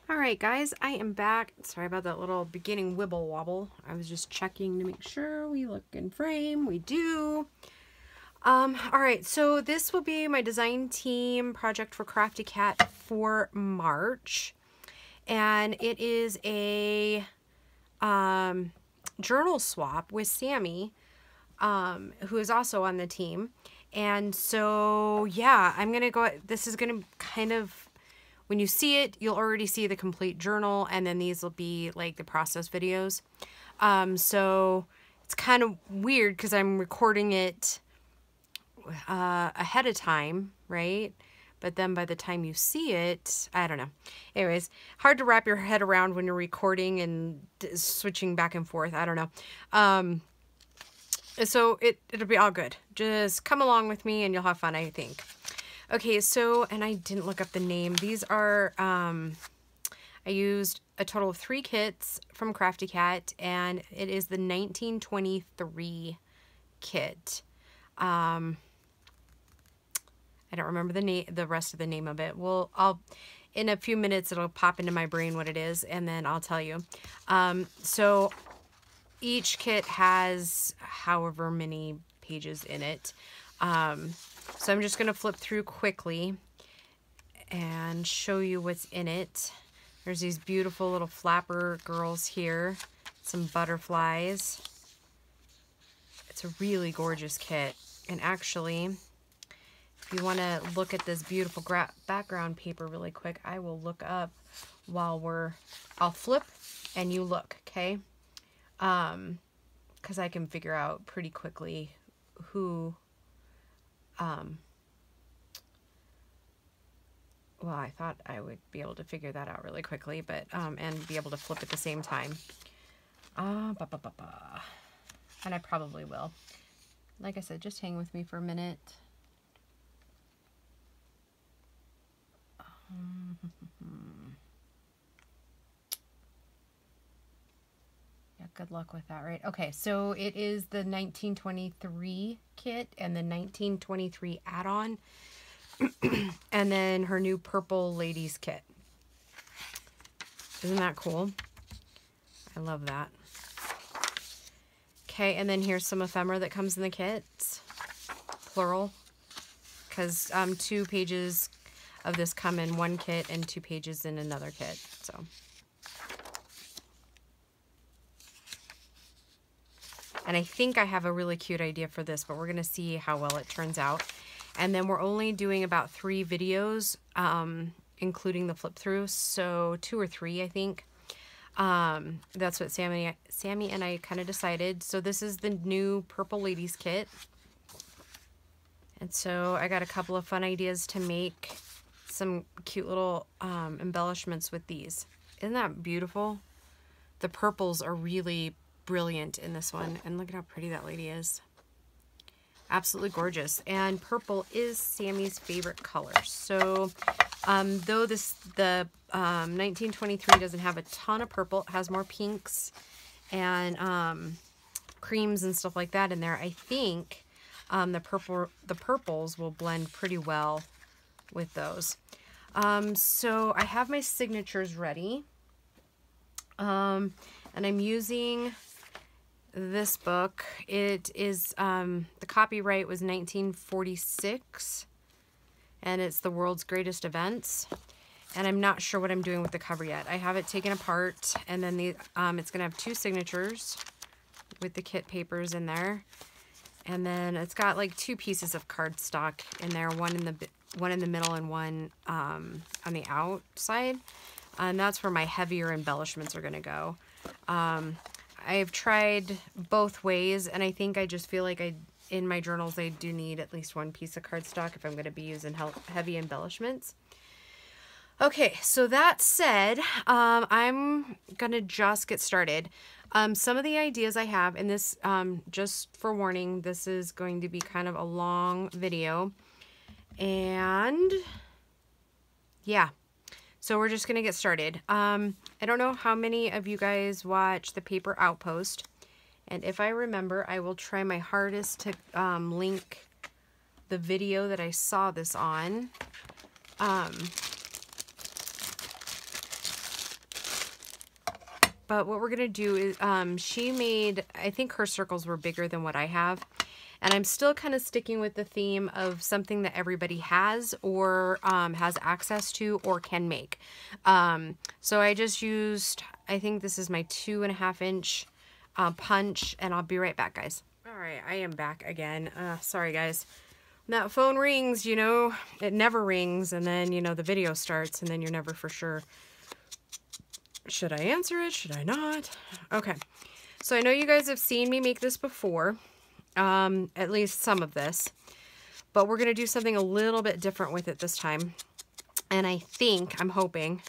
Alright guys, I am back. Sorry about that little beginning wibble wobble. I was just checking to make sure we look in frame. We do. Alright, so this will be my design team project for Crafty Cat for March. And it is a journal swap with Sammi, who is also on the team. And so, yeah, I'm going to go, this is going to kind of, when you see it, you'll already see the complete journal, and then these will be like the process videos. So it's kind of weird because I'm recording it ahead of time, right? But then by the time you see it, I don't know. Anyways, hard to wrap your head around when you're recording and switching back and forth. I don't know. So it'll be all good. Just come along with me and you'll have fun, I think. Okay, so, and I didn't look up the name. These are, I used a total of 3 kits from Crafty Cat, and it is the 1923 kit. I don't remember the rest of the name of it. Well, in a few minutes, it'll pop into my brain what it is, and then I'll tell you. So each kit has however many pages in it. So I'm just going to flip through quickly and show you what's in it. There's these beautiful little flapper girls here, some butterflies. It's a really gorgeous kit. And actually, if you want to look at this beautiful background paper really quick, I will look up while I'll flip and you look, okay? Because I can figure out pretty quickly who... well, I thought I would be able to figure that out really quickly, but, and be able to flip at the same time. And I probably will. Like I said, just hang with me for a minute. Yeah, good luck with that, right? Okay, so it is the 1923 kit and the 1923 add-on. And then her new purple ladies kit. Isn't that cool? I love that. Okay, and then here's some ephemera that comes in the kit. Plural. Because 2 pages of this come in one kit and 2 pages in another kit. So... and I think I have a really cute idea for this, but we're going to see how well it turns out. And then we're only doing about 3 videos, including the flip through. So 2 or 3, I think. That's what Sammi and I kind of decided. So this is the new Purple Ladies kit. And so I got a couple of fun ideas to make some cute little embellishments with these. Isn't that beautiful? The purples are really brilliant in this one, and look at how pretty that lady is. Absolutely gorgeous. And purple is Sammy's favorite color. So though the 1923 doesn't have a ton of purple, it has more pinks and creams and stuff like that in there. I think the purples will blend pretty well with those. So I have my signatures ready, and I'm using this book. It is, the copyright was 1946, and it's The World's Greatest Events, and I'm not sure what I'm doing with the cover yet. I have it taken apart, and then it's going to have 2 signatures with the kit papers in there, and then it's got like 2 pieces of cardstock in there, one in the middle and one on the outside, and that's where my heavier embellishments are going to go. I've tried both ways, and I think I just feel like in my journals I do need at least 1 piece of cardstock if I'm going to be using heavy embellishments. Okay, so that said, I'm going to just get started. Some of the ideas I have, and this, just for warning, this is going to be kind of a long video, and yeah. So we're just going to get started. I don't know how many of you guys watch the Paper Outpost. And if I remember, I will try my hardest to link the video that I saw this on. But what we're going to do is, she made, I think her circles were bigger than what I have. And I'm still kind of sticking with the theme of something that everybody has or has access to or can make. So I just used, I think this is my 2.5 inch punch, and I'll be right back, guys. All right, I am back again. Sorry, guys. When that phone rings, you know, it never rings, and then, you know, the video starts, and then you're never for sure. Should I answer it? Should I not? Okay. So I know you guys have seen me make this before, at least some of this, but we're going to do something a little bit different with it this time. And I think, I'm hoping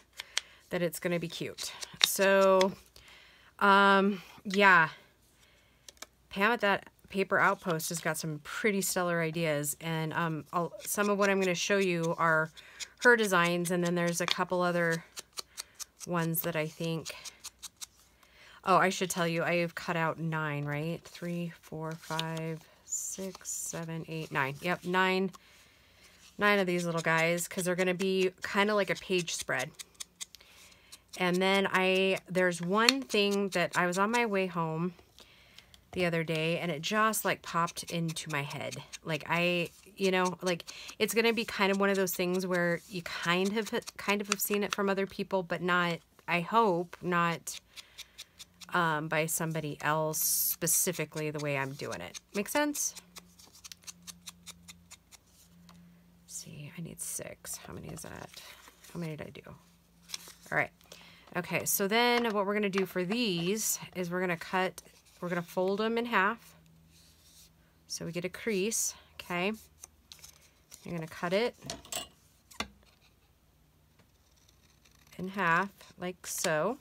that it's going to be cute. So, yeah, Pam at that Paper Outpost has got some pretty stellar ideas, and some of what I'm going to show you are her designs, and then there's a couple other ones that I think, oh, I should tell you, I have cut out 9, right? 3, 4, 5, 6, 7, 8, 9. Yep, 9 of these little guys, because they're going to be kind of like a page spread. And then there's one thing that I was on my way home the other day, and it just like popped into my head. Like you know, like it's going to be kind of one of those things where you kind of have seen it from other people, but not, I hope, not by somebody else specifically the way I'm doing it. Make sense? Let's see, I need 6. How many is that? How many did I do? All right. Okay, so then what we're going to do for these is we're going to fold them in half so we get a crease, okay? You're going to cut it in half like so.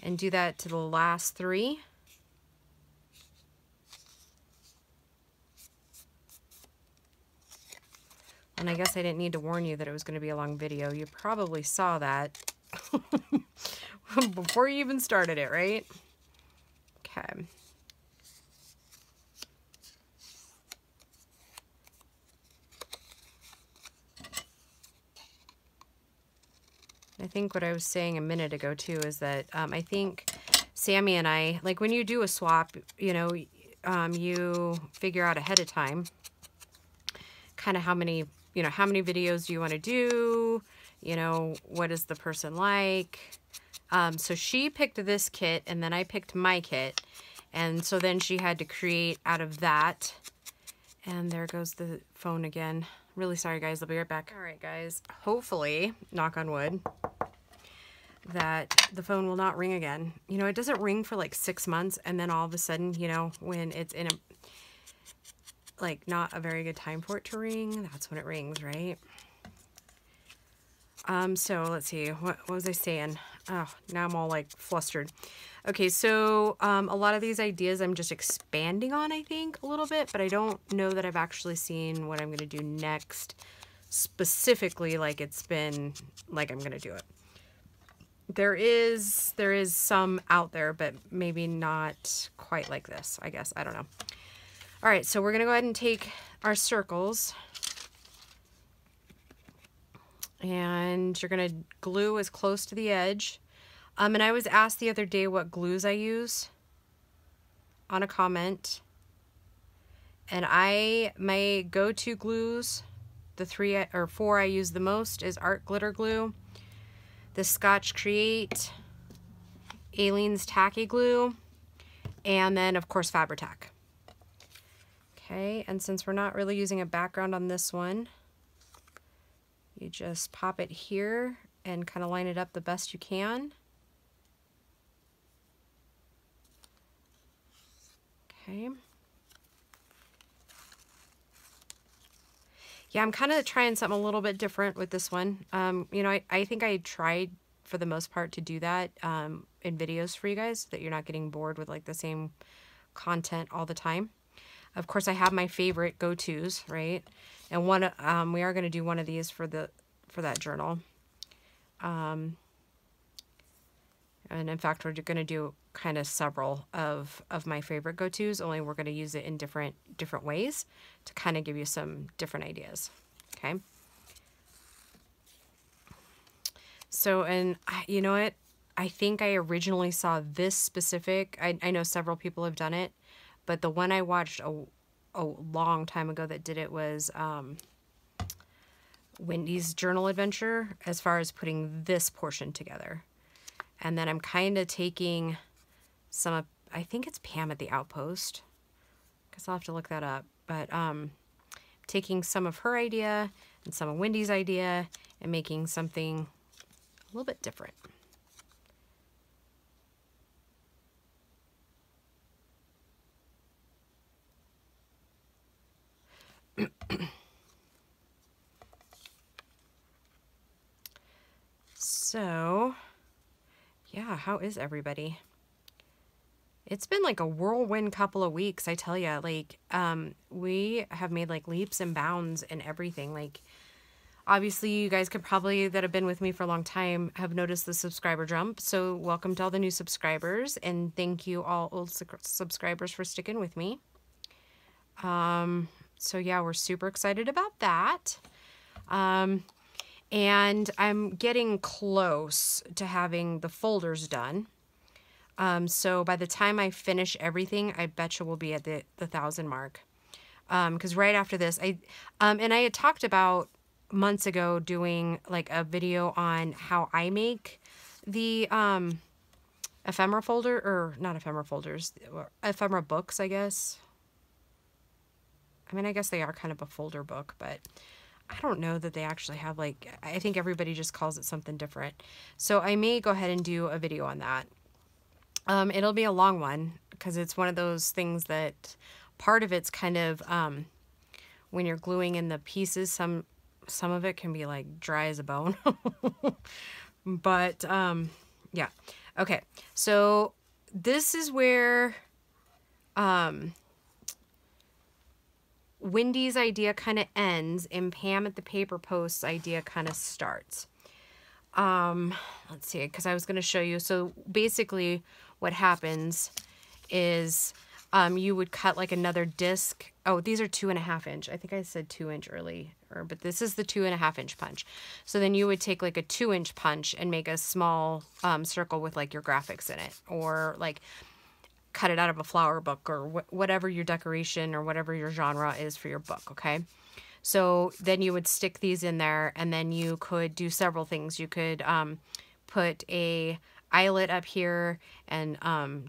And do that to the last 3. And I guess I didn't need to warn you that it was going to be a long video. You probably saw that before you even started it, right? Okay. I think what I was saying a minute ago too is that I think Sammi and I, like when you do a swap, you know, you figure out ahead of time kind of how many videos do you want to do, you know, what is the person like. So she picked this kit, and then I picked my kit, and so then she had to create out of that. And there goes the phone again. Really sorry, guys. I'll be right back. All right, guys. Hopefully, knock on wood, that the phone will not ring again. You know, it doesn't ring for like 6 months, and then all of a sudden, you know, when it's in a, like, not a very good time for it to ring, that's when it rings, right? So let's see, what was I saying? Oh, now I'm all like flustered. Okay, so a lot of these ideas I'm just expanding on, I think, a little bit, but I don't know that I've actually seen what I'm going to do next specifically, like it's been, like I'm going to do it. There is some out there, but maybe not quite like this, I guess. I don't know. All right, so we're going to go ahead and take our circles, and you're going to glue as close to the edge. And I was asked the other day what glues I use on a comment. And my go-to glues, the 3 or 4 I use the most, is Art Glitter Glue, the Scotch Create, Aleene's Tacky Glue, and then of course Fabri-Tac. Okay, and since we're not really using a background on this one, you just pop it here and kind of line it up the best you can. Okay. Yeah, I'm kind of trying something a little bit different with this one. You know, I think I tried for the most part to do that in videos for you guys, so that you're not getting bored with like the same content all the time. Of course, I have my favorite go-tos, right? And one, we are going to do one of these for that journal. And in fact, we're going to do kind of several of my favorite go-tos, only we're going to use it in different ways to kind of give you some different ideas. Okay. So, and you know what? I think I originally saw this specific, I know several people have done it, but the one I watched a long time ago that did it was Wendy's journal adventure, as far as putting this portion together. And then I'm kind of taking some of, I think it's Pam at the Outpost, because I'll have to look that up, but taking some of her idea and some of Wendy's idea and making something a little bit different. So, yeah, how is everybody? It's been like a whirlwind couple of weeks, I tell ya. Like, we have made like leaps and bounds and everything. Like, obviously, you guys could probably, that have been with me for a long time, have noticed the subscriber jump. So welcome to all the new subscribers, and thank you all old subscribers for sticking with me. So yeah, we're super excited about that. And I'm getting close to having the folders done. So by the time I finish everything, I bet you we'll be at the 1,000 mark. Because right after this, and I had talked about months ago doing like a video on how I make the ephemera folder, or not ephemera folders, ephemera books, I guess. I mean, I guess they are kind of a folder book, but I don't know that they actually have, like, I think everybody just calls it something different. So I may go ahead and do a video on that. It'll be a long one because it's one of those things that part of it's kind of, when you're gluing in the pieces, some of it can be like dry as a bone. But, yeah. Okay. So this is where, Wendy's idea kind of ends and Pam at the Paper Post's idea kind of starts. Let's see, because I was going to show you. So basically what happens is you would cut like another disc. Oh, these are 2.5 inch. I think I said 2 inch earlier, but this is the 2.5 inch punch. So then you would take like a 2 inch punch and make a small circle with like your graphics in it, or like cut it out of a flower book, or whatever your decoration or whatever your genre is for your book. Okay. So then you would stick these in there, and then you could do several things. You could put a eyelet up here and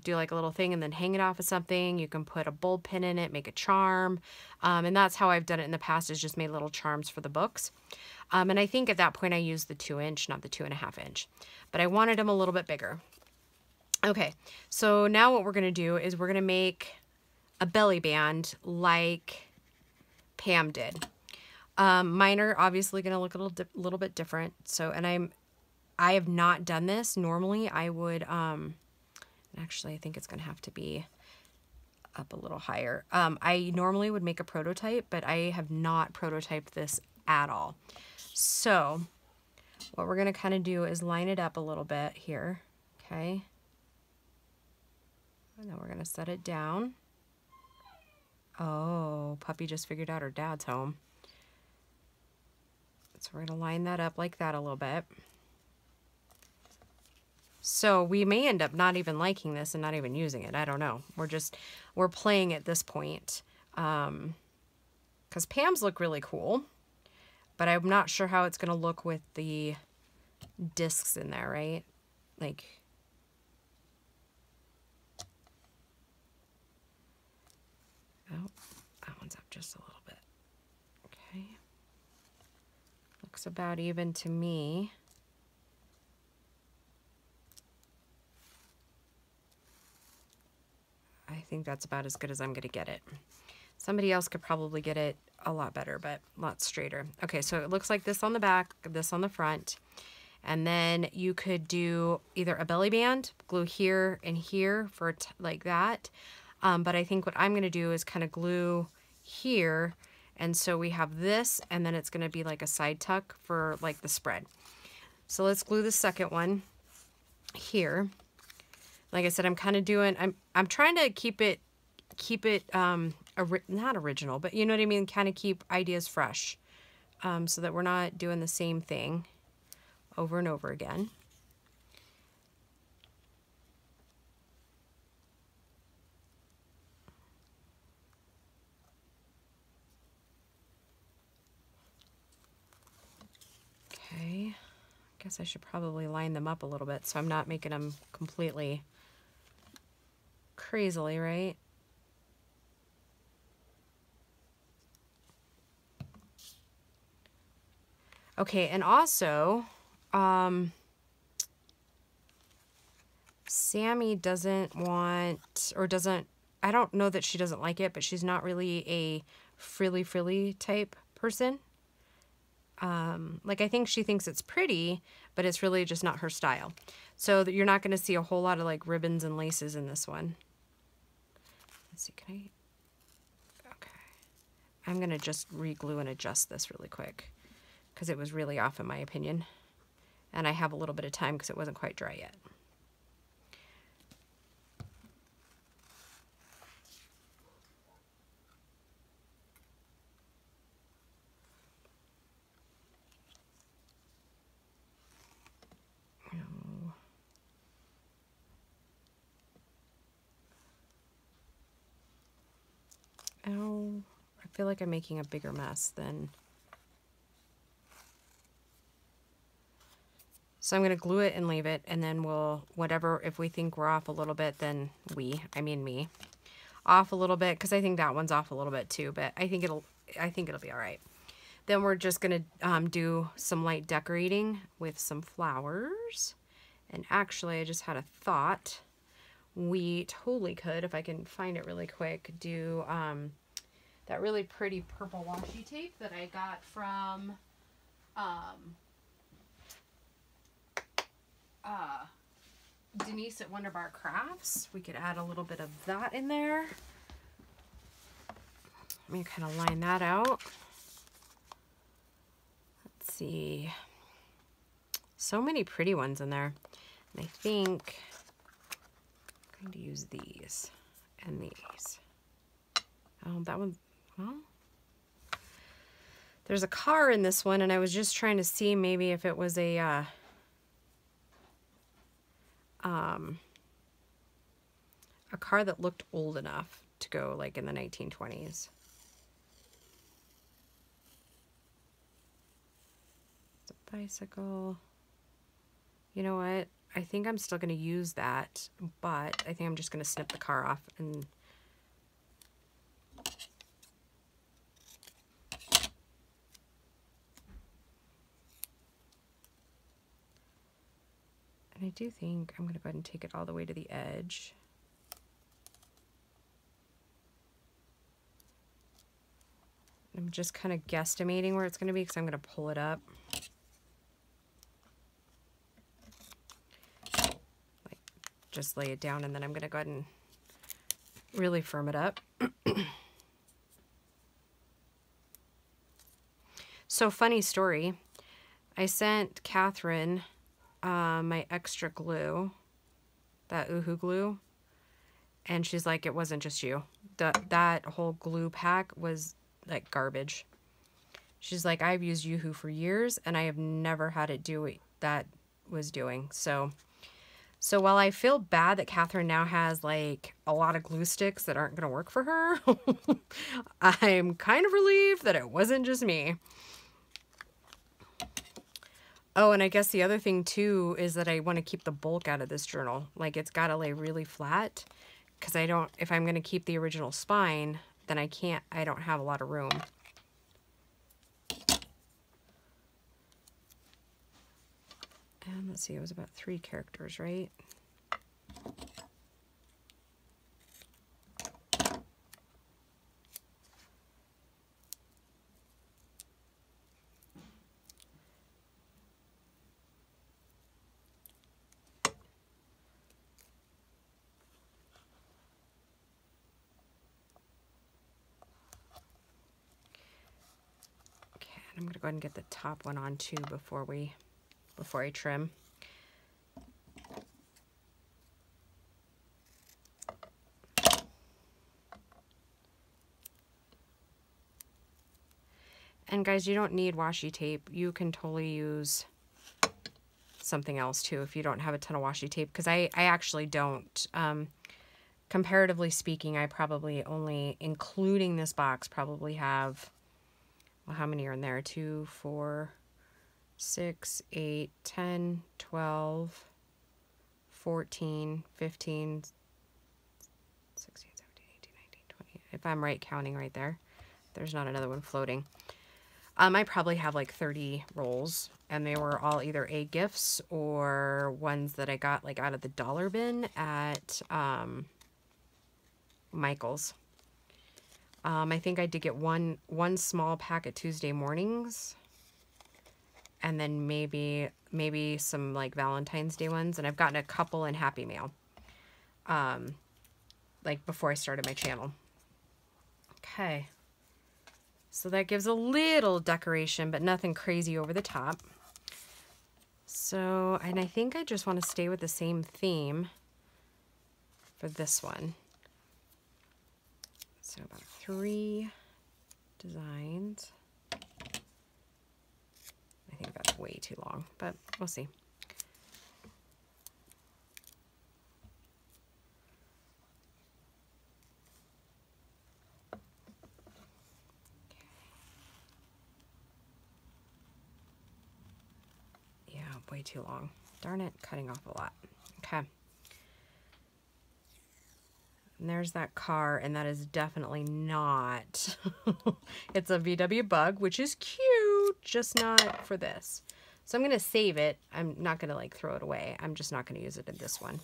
do like a little thing and then hang it off of something. You can put a bulb pin in it, make a charm. And that's how I've done it in the past, is just made little charms for the books. And I think at that point I used the 2 inch, not the 2.5 inch, but I wanted them a little bit bigger. Okay, so now what we're going to do is we're going to make a belly band like Pam did. Mine are obviously going to look a little bit different. So, and I have not done this. Normally I would, actually I think it's going to have to be up a little higher. I normally would make a prototype, but I have not prototyped this at all. So what we're going to kind of do is line it up a little bit here. Okay. And then we're going to set it down. Oh, puppy just figured out her dad's home. So we're going to line that up like that a little bit. So we may end up not even liking this and not even using it. I don't know. We're playing at this point. Because Pam's look really cool. But I'm not sure how it's going to look with the discs in there, right? Like, oh, that one's up just a little bit. Okay. Looks about even to me. I think that's about as good as I'm going to get it. Somebody else could probably get it a lot better, but a lot straighter. Okay, so it looks like this on the back, this on the front. And then you could do either a belly band, glue here and here for like that. But I think what I'm going to do is kind of glue here. And so we have this, and then it's going to be like a side tuck for like the spread. So let's glue the second one here. Like I said, I'm kind of doing, I'm trying to keep it not original, but you know what I mean? Kind of keep ideas fresh, so that we're not doing the same thing over and over again. Okay, I guess I should probably line them up a little bit so I'm not making them completely crazily, right? Okay, and also, Sammi doesn't want, or doesn't, I don't know that she doesn't like it, but she's not really a frilly type person. Like, I think she thinks it's pretty, but it's really just not her style. So that you're not going to see a whole lot of like ribbons and laces in this one. Let's see, can I? Okay. I'm going to just re-glue and adjust this really quick because it was really off in my opinion. And I have a little bit of time because it wasn't quite dry yet. Oh, I feel like I'm making a bigger mess than... So I'm going to glue it and leave it, and then we'll, whatever, if we think we're off a little bit, then I mean me, off a little bit, because I think that one's off a little bit too, but I think it'll be all right. Then we're just going to do some light decorating with some flowers. And actually, I just had a thought. We totally could, if I can find it really quick, do that really pretty purple washi tape that I got from Denise at Wonderbar Crafts. We could add a little bit of that in there. Let me kind of line that out. Let's see. So many pretty ones in there. And I think I'm going to use these and these. Oh, that one, well, there's a car in this one, and I was just trying to see maybe if it was a car that looked old enough to go like in the 1920s. It's a bicycle. You know what? I think I'm still going to use that, but I think I'm just going to snip the car off and I do think I'm going to go ahead and take it all the way to the edge. I'm just kind of guesstimating where it's going to be because I'm going to pull it up. Like, just lay it down, and then I'm going to go ahead and really firm it up. So, funny story. I sent Catherine my extra glue, that Oohoo glue, and she's like, it wasn't just you. That whole glue pack was like garbage. She's like, I've used Oohoo for years and I have never had it do what that was doing. So while I feel bad that Catherine now has like a lot of glue sticks that aren't going to work for her, I'm kind of relieved that it wasn't just me. Oh, and I guess the other thing too is that I want to keep the bulk out of this journal. Like, it's got to lay really flat because if I'm going to keep the original spine, then I don't have a lot of room. And let's see, it was about 3 characters, right? I'm going to go ahead and get the top one on too before I trim. And guys, you don't need washi tape. You can totally use something else too if you don't have a ton of washi tape, because I actually don't. Comparatively speaking, I probably only, including this box, probably have, well, how many are in there? 2, 4, 6, 8, 10, 12, 14, 15, 16, 17, 18, 19, 20. If I'm right counting right there. There's not another one floating. I probably have like 30 rolls, and they were all either gifts or ones that I got like out of the dollar bin at Michael's. I think I did get one small pack at Tuesday mornings, and then maybe some like Valentine's Day ones, and I've gotten a couple in Happy Mail, like before I started my channel. Okay, so that gives a little decoration, but nothing crazy over the top. So, and I think I just want to stay with the same theme for this one. So about 3 designs. I think that's way too long, but we'll see. Yeah, way too long. Darn it, cutting off a lot. Okay. And there's that car, and that is definitely not. It's a VW Bug, which is cute, just not for this. So I'm going to save it. I'm not going to like throw it away. I'm just not going to use it in this one.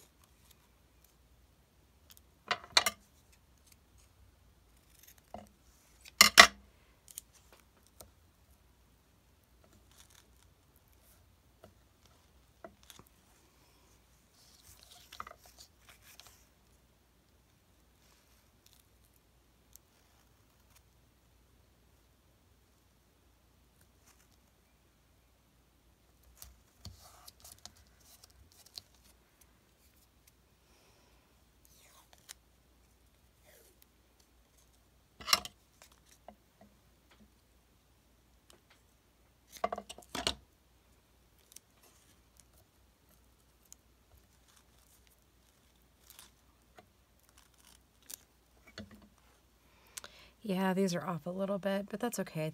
Yeah, these are off a little bit, but that's okay,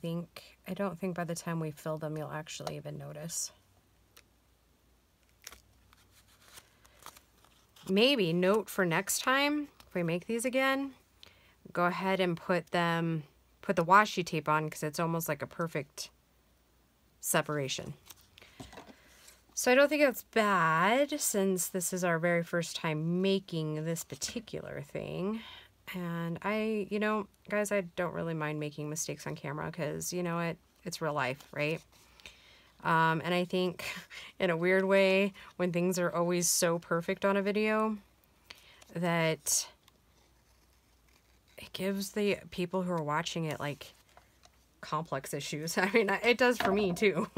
I don't think by the time we fill them, you'll actually even notice. Maybe note for next time, if we make these again, go ahead and put the washi tape on, because it's almost like a perfect separation. So I don't think that's bad, since this is our very first time making this particular thing. And you know, guys, I don't really mind making mistakes on camera, because, you know what, it's real life, right? And I think in a weird way, when things are always so perfect on a video, that it gives the people who are watching it like complex issues. I mean, it does for me too.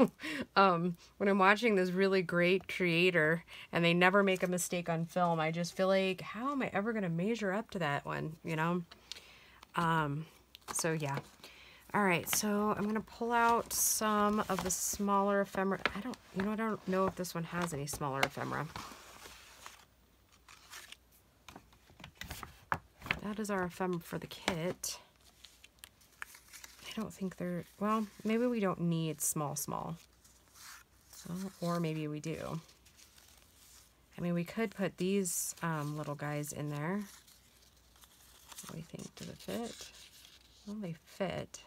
When I'm watching this really great creator and they never make a mistake on film, I just feel like, how am I ever going to measure up to that one, you know? So yeah. All right, so I'm going to pull out some of the smaller ephemera. I don't know if this one has any smaller ephemera. That is our ephemera for the kit. I don't think they're, well, maybe we don't need small. Or maybe we do. I mean, we could put these little guys in there. What do you think? Does it fit? Well, they fit.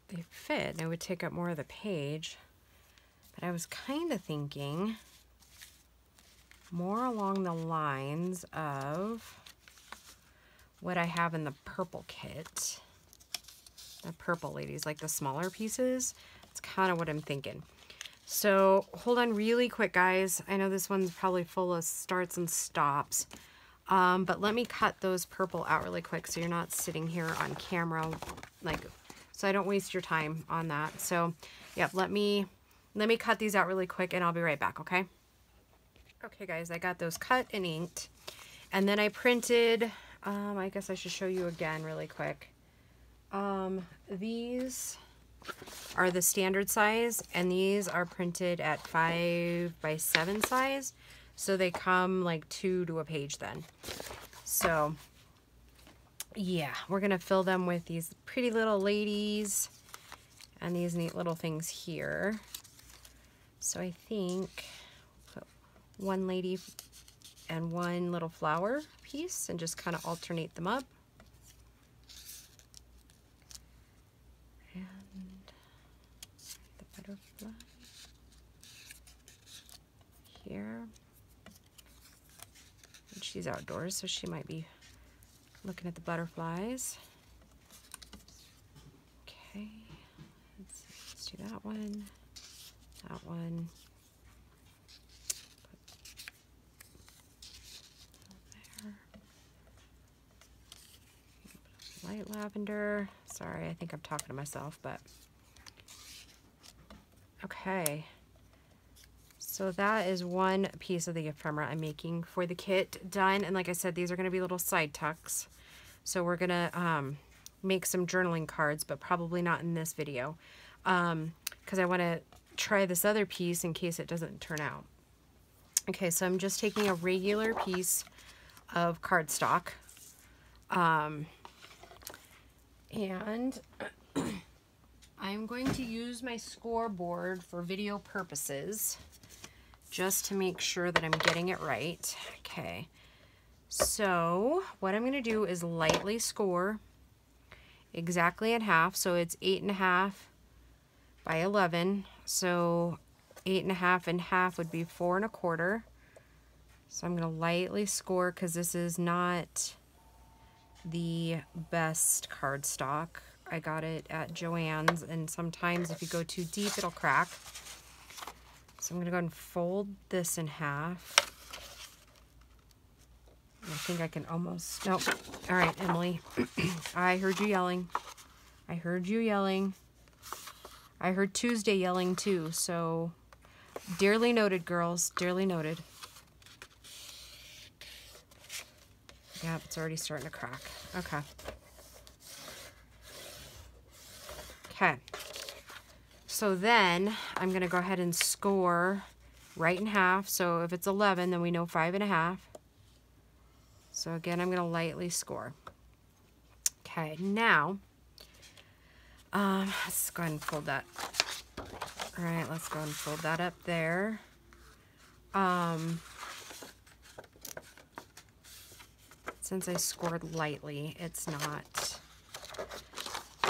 They fit. They would take up more of the page. But I was kind of thinking more along the lines of what I have in the purple kit. The purple ladies, like the smaller pieces. That's kind of what I'm thinking. So hold on really quick, guys. I know this one's probably full of starts and stops. But let me cut those purple out really quick so you're not sitting here on camera, like, so I don't waste your time on that. So, yeah, let me Let me cut these out really quick and I'll be right back, okay? Okay guys, I got those cut and inked. And then I printed, I guess I should show you again really quick. These are the standard size, and these are printed at 5x7 size. So they come like 2 to a page then. So yeah, we're gonna fill them with these pretty little ladies and these neat little things here. So I think put one lady and one little flower piece and just kind of alternate them up. And the butterfly here. And she's outdoors, so she might be looking at the butterflies. Okay, let's do that one, that one. Light lavender. Sorry, I think I'm talking to myself, but okay. So that is one piece of the ephemera I'm making for the kit done. And like I said, these are going to be little side tucks. So we're going to make some journaling cards, but probably not in this video, because I want to try this other piece in case it doesn't turn out. Okay, so I'm just taking a regular piece of cardstock. And I'm going to use my scoreboard for video purposes just to make sure that I'm getting it right. Okay, so what I'm going to do is lightly score exactly in half. So it's 8.5 by 11. So 8.5 and half would be 4 1/4. So I'm going to lightly score because this is not the best cardstock. I got it at Joann's, and sometimes if you go too deep it'll crack. So I'm gonna go ahead and fold this in half. I think I can almost, nope. All right, Emily, I heard you yelling. I heard you yelling. I heard Tuesday yelling too, so dearly noted, girls, dearly noted. Yeah, it's already starting to crack. Okay. Okay. So then I'm going to go ahead and score right in half. So if it's 11, then we know 5.5. So again, I'm going to lightly score. Okay, now, let's go ahead and fold that. All right, let's go ahead and fold that up there. Since I scored lightly, it's not.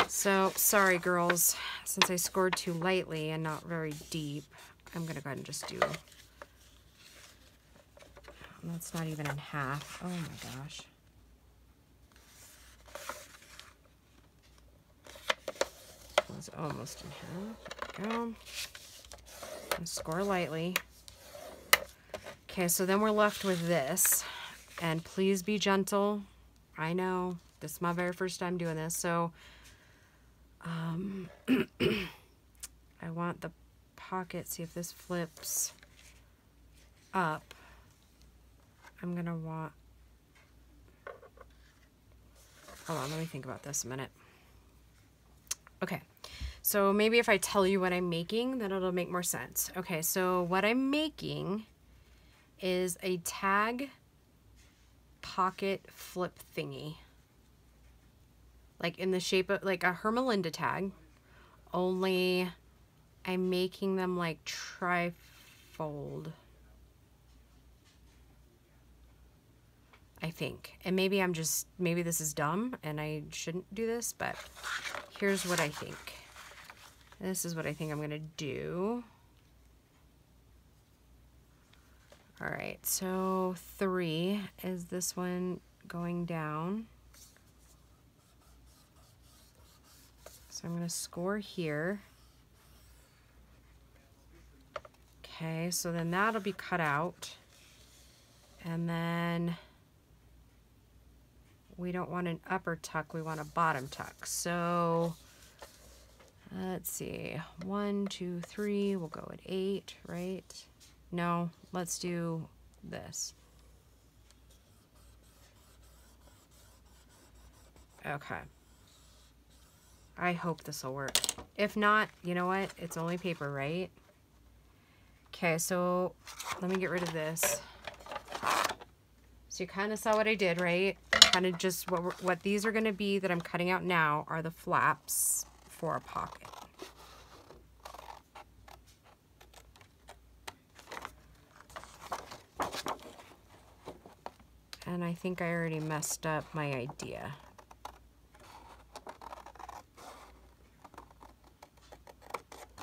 So, sorry girls, since I scored too lightly and not very deep, I'm gonna go ahead and just do, that's not even in half. Oh my gosh. It was almost in half. There we go. And score lightly. Okay, so then we're left with this. And please be gentle. I know, this is my very first time doing this, so I want the pocket, see if this flips up. I'm gonna want, hold on, let me think about this a minute. Okay, so maybe if I tell you what I'm making, then it'll make more sense. Okay, so what I'm making is a tag pocket flip thingy, like in the shape of like a Hermelinda tag, only I'm making them like tri-fold, I think. And maybe I'm just, maybe this is dumb and I shouldn't do this, but here's what I think. This is what I think I'm gonna do. All right, so 3 is this one going down. So I'm gonna score here. Okay, so then that'll be cut out. And then we don't want an upper tuck, we want a bottom tuck. So Let's see, 1, 2, 3, we'll go at 8, right? No, let's do this. Okay. I hope this will work. If not, you know what? It's only paper, right? Okay, so let me get rid of this. So you kind of saw what I did, right? Kind of just what these are going to be that I'm cutting out now are the flaps for a pocket. And I think I already messed up my idea.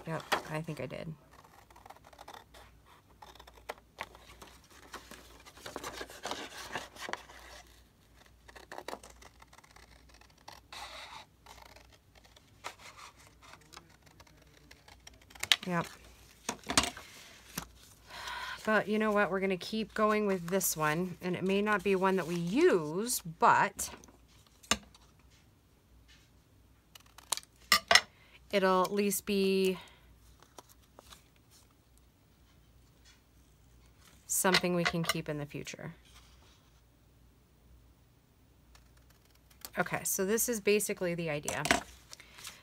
Yep, I think I did. Yep. But you know what? We're going to keep going with this one. And it may not be one that we use, but it'll at least be something we can keep in the future. Okay, so this is basically the idea.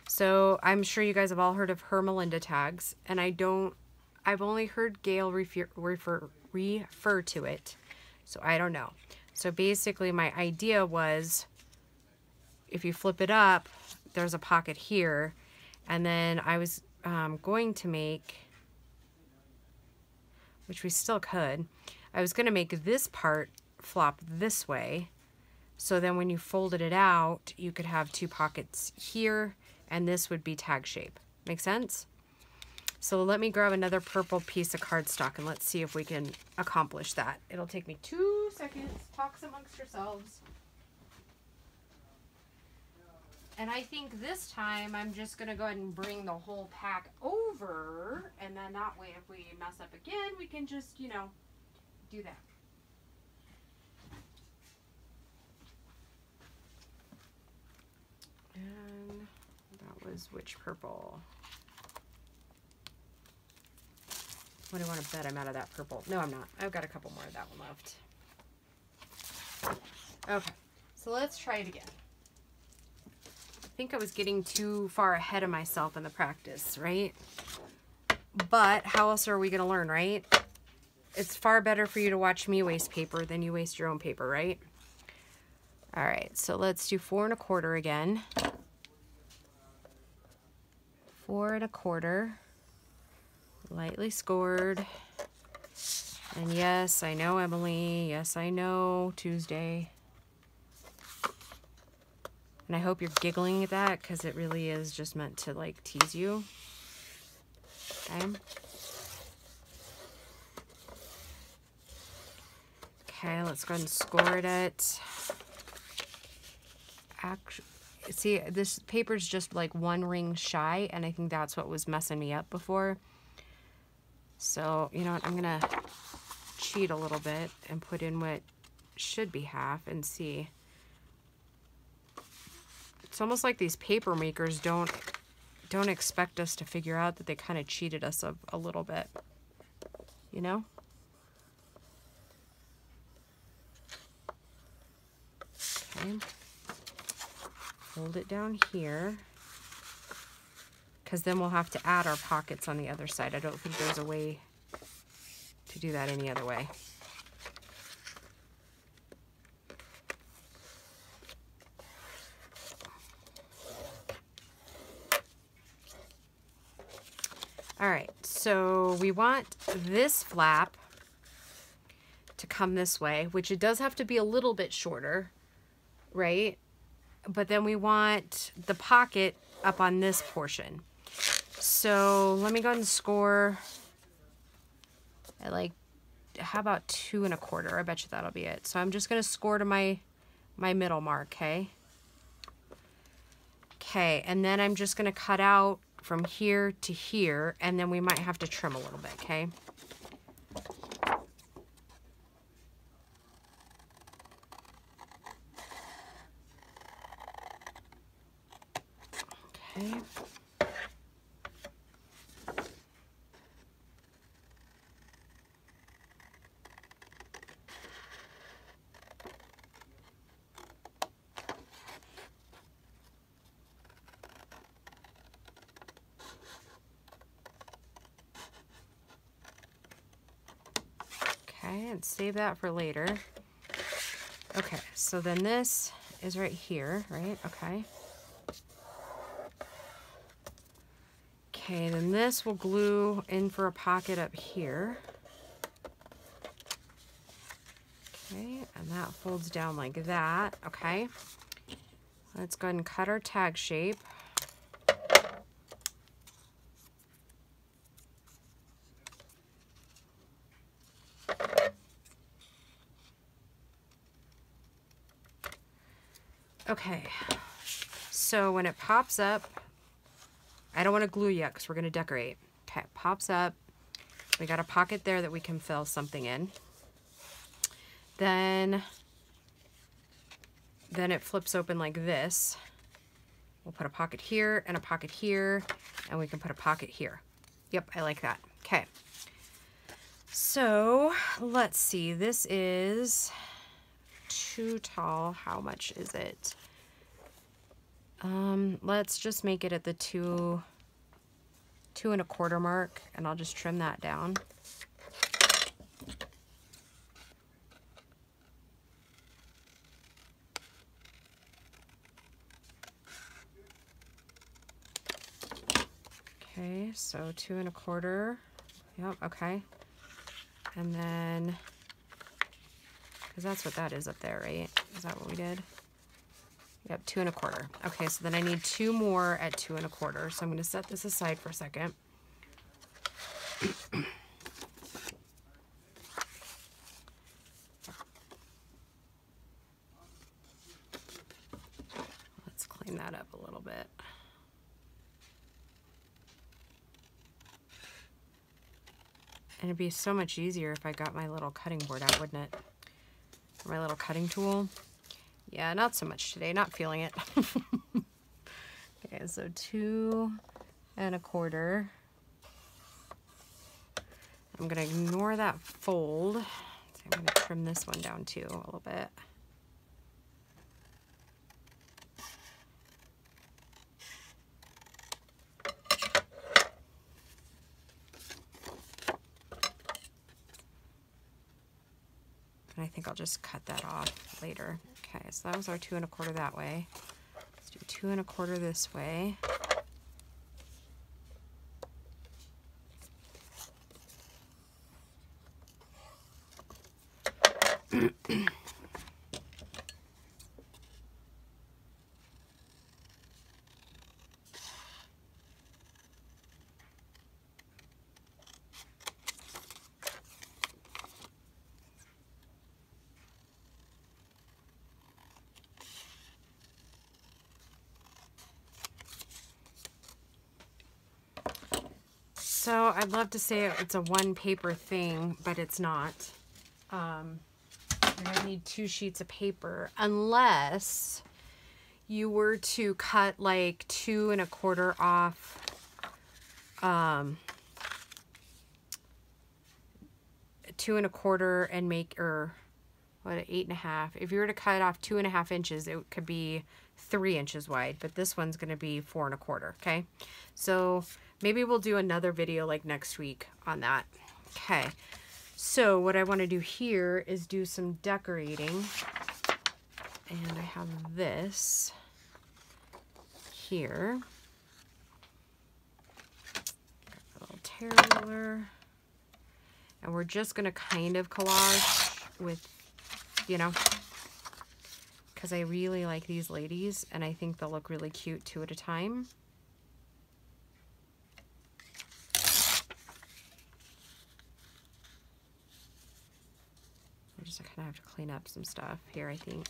So I'm sure you guys have all heard of Her Melinda tags, and I've only heard Gail refer to it, so I don't know. So basically my idea was, if you flip it up, there's a pocket here, and then I was going to make, which we still could, I was going to make this part flop this way, so then when you folded it out, you could have two pockets here, and this would be tag shape. Make sense? So let me grab another purple piece of cardstock and let's see if we can accomplish that. It'll take me 2 seconds. Talk amongst yourselves. And I think this time I'm just going to go ahead and bring the whole pack over, and then that way if we mess up again, we can just, you know, do that. And that was which purple? What do I want to bet I'm out of that purple? No, I'm not. I've got a couple more of that one left. Okay, so let's try it again. I think I was getting too far ahead of myself in the practice, right? But how else are we going to learn, right? It's far better for you to watch me waste paper than you waste your own paper, right? All right, so let's do 4 1/4 again. 4 1/4. Lightly scored. And yes, I know, Emily. Yes, I know, Tuesday. And I hope you're giggling at that, because it really is just meant to, like, tease you. Okay. Okay, let's go ahead and score it at... Actually, see, this paper's just like 1 ring shy, and I think that's what was messing me up before. So, you know what, I'm gonna cheat a little bit and put in what should be half and see. It's almost like these paper makers don't expect us to figure out that they kind of cheated us a little bit, you know? Okay. Hold it down here, because then we'll have to add our pockets on the other side. I don't think there's a way to do that any other way. All right, so we want this flap to come this way, which it does have to be a little bit shorter, right? But then we want the pocket up on this portion. So let me go ahead and score at, like, how about 2 1/4? I bet you that'll be it. So I'm just going to score to my middle mark, okay? Okay, and then I'm just going to cut out from here to here, and then we might have to trim a little bit, okay? Okay. Okay, and save that for later. Okay, so then this is right here, right? Okay. Okay, then this will glue in for a pocket up here. Okay, and that folds down like that. Okay. Let's go ahead and cut our tag shape. Okay, so when it pops up, I don't want to glue yet because we're going to decorate. Okay, it pops up. We got a pocket there that we can fill something in. Then it flips open like this. We'll put a pocket here and a pocket here, and we can put a pocket here. Yep, I like that. Okay. So let's see, this is too tall. How much is it? Let's just make it at the 2 1/4 mark, and I'll just trim that down. Okay, so 2 1/4. Yep, okay. And then, because that's what that is up there, right? Is that what we did? Yep, 2 1/4. Okay, so then I need 2 more at 2 1/4. So I'm going to set this aside for a second. Let's clean that up a little bit. And it'd be so much easier if I got my little cutting board out, wouldn't it? Or my little cutting tool. Yeah, not so much today, not feeling it. Okay, so 2 1/4. I'm gonna ignore that fold. So I'm gonna trim this one down too a little bit. And I think I'll just cut that off later. Okay, so that was our 2 1/4 that way. Let's do 2 1/4 this way. So I'd love to say it's a one paper thing, but it's not. You're gonna need 2 sheets of paper unless you were to cut like 2 1/4 off 2 1/4 and make, or what, 8 1/2. If you were to cut off 2 1/2 inches, it could be 3 inches wide, but this one's going to be 4 1/4. Okay, so maybe we'll do another video like next week on that. Okay, so what I want to do here is do some decorating, and I have this here. Got a little tear ruler, and we're just going to kind of collage with, you know, because I really like these ladies and I think they'll look really cute 2 at a time. I just kind of have to clean up some stuff here, I think.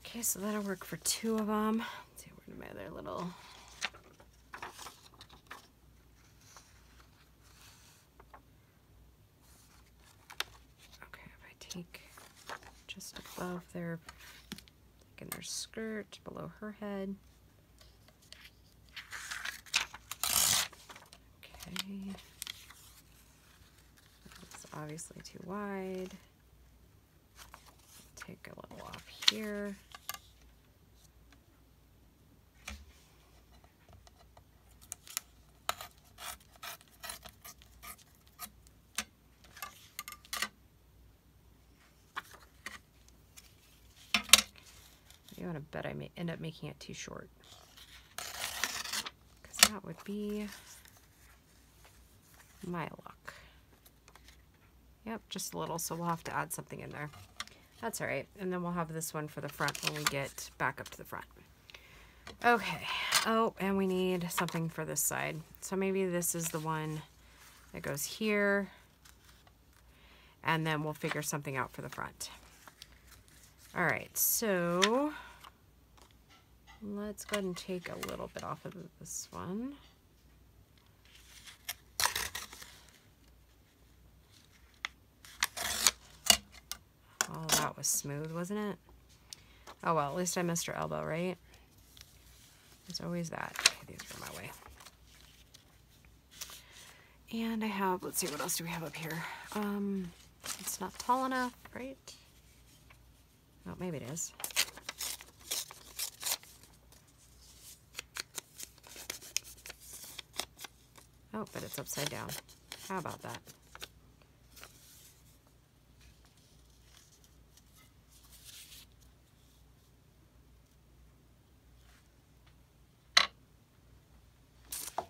Okay, so that'll work for 2 of them. Let's see, my other little... Okay, if I take just above their, like in their skirt, below her head. Okay. That's obviously too wide. Take a little off here. You want to bet I may end up making it too short, because that would be my luck. Yep, just a little, so we'll have to add something in there. That's all right, and then we'll have this one for the front when we get back up to the front. Okay, oh, and we need something for this side. So maybe this is the one that goes here, and then we'll figure something out for the front. All right, so let's go ahead and take a little bit off of this one. Oh, that was smooth, wasn't it? Oh well, at least I missed her elbow, right? There's always that. Okay, these are my way. And I have, let's see, what else do we have up here? It's not tall enough, right? Oh, maybe it is. Oh, but it's upside down. How about that?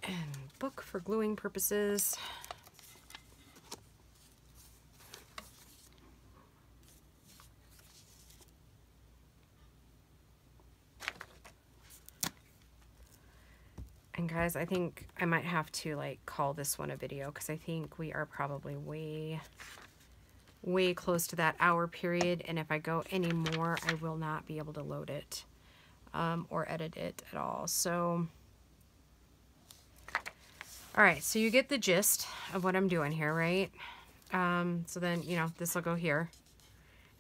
And book for gluing purposes. And guys, I think I might have to like call this one a video, because I think we are probably way close to that hour period, and if I go any more, I will not be able to load it or edit it at all. So all right, so you get the gist of what I'm doing here, right? So then, you know, this will go here,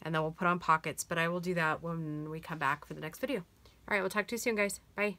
and then we'll put on pockets, but I will do that when we come back for the next video. All right, we'll talk to you soon, guys. Bye.